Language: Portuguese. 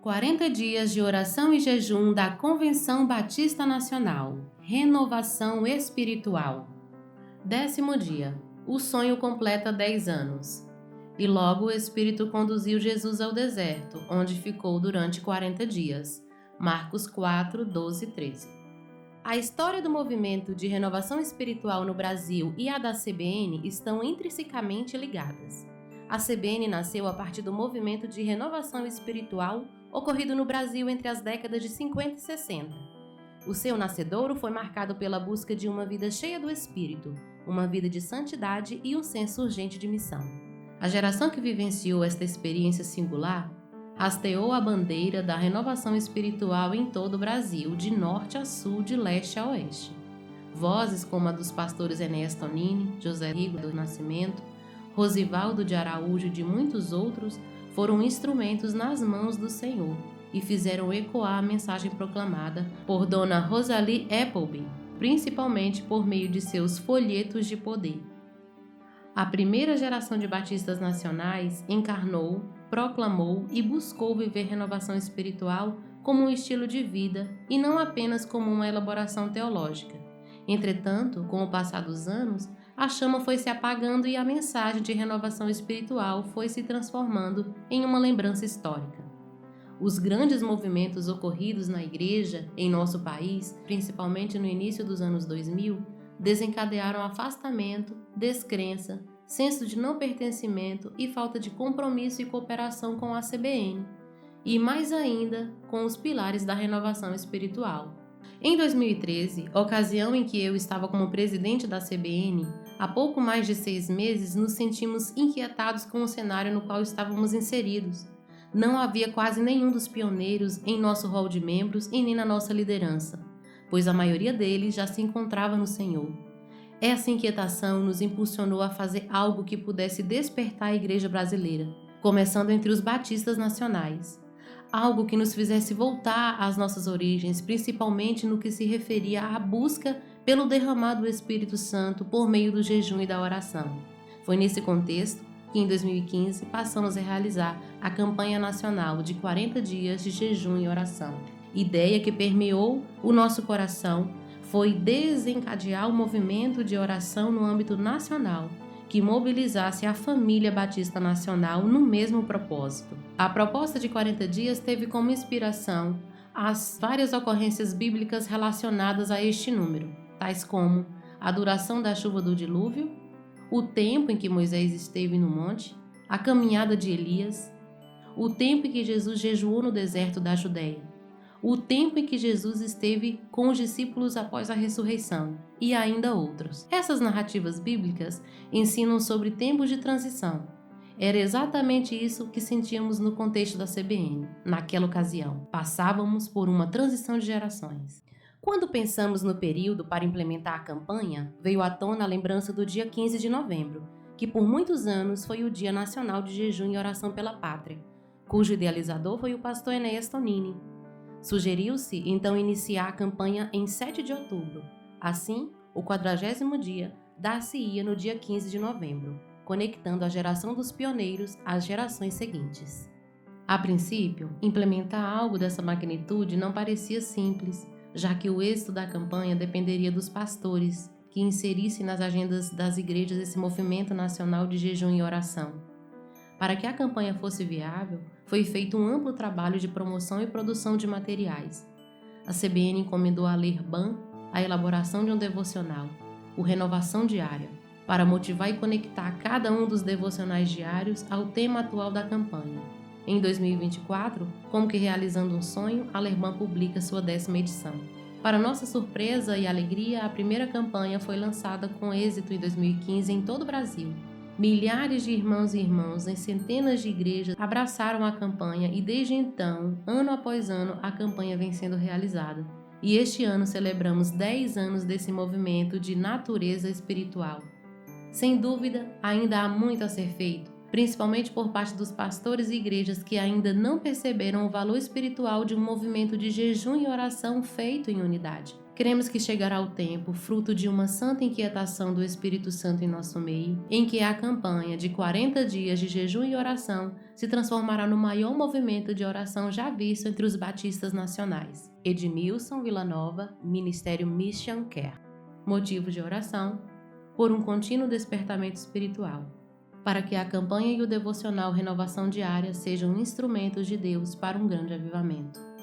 40 dias de oração e jejum da Convenção Batista Nacional. Renovação espiritual. 10º dia. O sonho completa 10 anos. E logo o Espírito conduziu Jesus ao deserto, onde ficou durante 40 dias. Marcos 4, 12 e 13. A história do movimento de renovação espiritual no Brasil e a da CBN estão intrinsecamente ligadas. A CBN nasceu a partir do movimento de renovação espiritual ocorrido no Brasil entre as décadas de 50 e 60. O seu nascedouro foi marcado pela busca de uma vida cheia do Espírito, uma vida de santidade e um senso urgente de missão. A geração que vivenciou esta experiência singular hasteou a bandeira da renovação espiritual em todo o Brasil, de norte a sul, de leste a oeste. Vozes como a dos pastores Enéas Tonini, José Rigo do Nascimento, Rosivaldo de Araújo e de muitos outros foram instrumentos nas mãos do Senhor e fizeram ecoar a mensagem proclamada por Dona Rosalie Appleby, principalmente por meio de seus folhetos de poder. A primeira geração de batistas nacionais encarnou, proclamou e buscou viver renovação espiritual como um estilo de vida e não apenas como uma elaboração teológica. Entretanto, com o passar dos anos, a chama foi se apagando e a mensagem de renovação espiritual foi se transformando em uma lembrança histórica. Os grandes movimentos ocorridos na igreja em nosso país, principalmente no início dos anos 2000, desencadearam afastamento, descrença, senso de não pertencimento e falta de compromisso e cooperação com a CBN, e mais ainda com os pilares da renovação espiritual. Em 2013, ocasião em que eu estava como presidente da CBN, há pouco mais de 6 meses nos sentimos inquietados com o cenário no qual estávamos inseridos. Não havia quase nenhum dos pioneiros em nosso rol de membros e nem na nossa liderança, pois a maioria deles já se encontrava no Senhor. Essa inquietação nos impulsionou a fazer algo que pudesse despertar a igreja brasileira, começando entre os batistas nacionais. Algo que nos fizesse voltar às nossas origens, principalmente no que se referia à busca pelo derramar do Espírito Santo por meio do jejum e da oração. Foi nesse contexto que em 2015 passamos a realizar a campanha nacional de 40 dias de jejum e oração. Ideia que permeou o nosso coração foi desencadear o movimento de oração no âmbito nacional, que mobilizasse a família batista nacional no mesmo propósito. A proposta de 40 dias teve como inspiração as várias ocorrências bíblicas relacionadas a este número, tais como a duração da chuva do dilúvio, o tempo em que Moisés esteve no monte, a caminhada de Elias, o tempo em que Jesus jejuou no deserto da Judéia, o tempo em que Jesus esteve com os discípulos após a ressurreição, e ainda outros. Essas narrativas bíblicas ensinam sobre tempos de transição. Era exatamente isso que sentíamos no contexto da CBN, naquela ocasião. Passávamos por uma transição de gerações. Quando pensamos no período para implementar a campanha, veio à tona a lembrança do dia 15 de novembro, que por muitos anos foi o Dia Nacional de Jejum e Oração pela Pátria, cujo idealizador foi o pastor Enéas Tonini. Sugeriu-se então iniciar a campanha em 7 de outubro. Assim, o 40º dia dar-se-ia no dia 15 de novembro, conectando a geração dos pioneiros às gerações seguintes. A princípio, implementar algo dessa magnitude não parecia simples, já que o êxito da campanha dependeria dos pastores, que inserissem nas agendas das igrejas esse movimento nacional de jejum e oração. Para que a campanha fosse viável, foi feito um amplo trabalho de promoção e produção de materiais. A CBN encomendou à Lerban a elaboração de um devocional, o Renovação Diária, para motivar e conectar cada um dos devocionais diários ao tema atual da campanha. Em 2024, como que realizando um sonho, a Lerban publica sua 10ª edição. Para nossa surpresa e alegria, a primeira campanha foi lançada com êxito em 2015 em todo o Brasil. Milhares de irmãos e irmãs em centenas de igrejas abraçaram a campanha e desde então, ano após ano, a campanha vem sendo realizada. E este ano celebramos 10 anos desse movimento de natureza espiritual. Sem dúvida, ainda há muito a ser feito, principalmente por parte dos pastores e igrejas que ainda não perceberam o valor espiritual de um movimento de jejum e oração feito em unidade. Cremos que chegará o tempo, fruto de uma santa inquietação do Espírito Santo em nosso meio, em que a campanha de 40 dias de jejum e oração se transformará no maior movimento de oração já visto entre os batistas nacionais. Edmilson Villanova, Ministério Mission Care. Motivo de oração: por um contínuo despertamento espiritual, para que a campanha e o devocional Renovação Diária sejam instrumentos de Deus para um grande avivamento.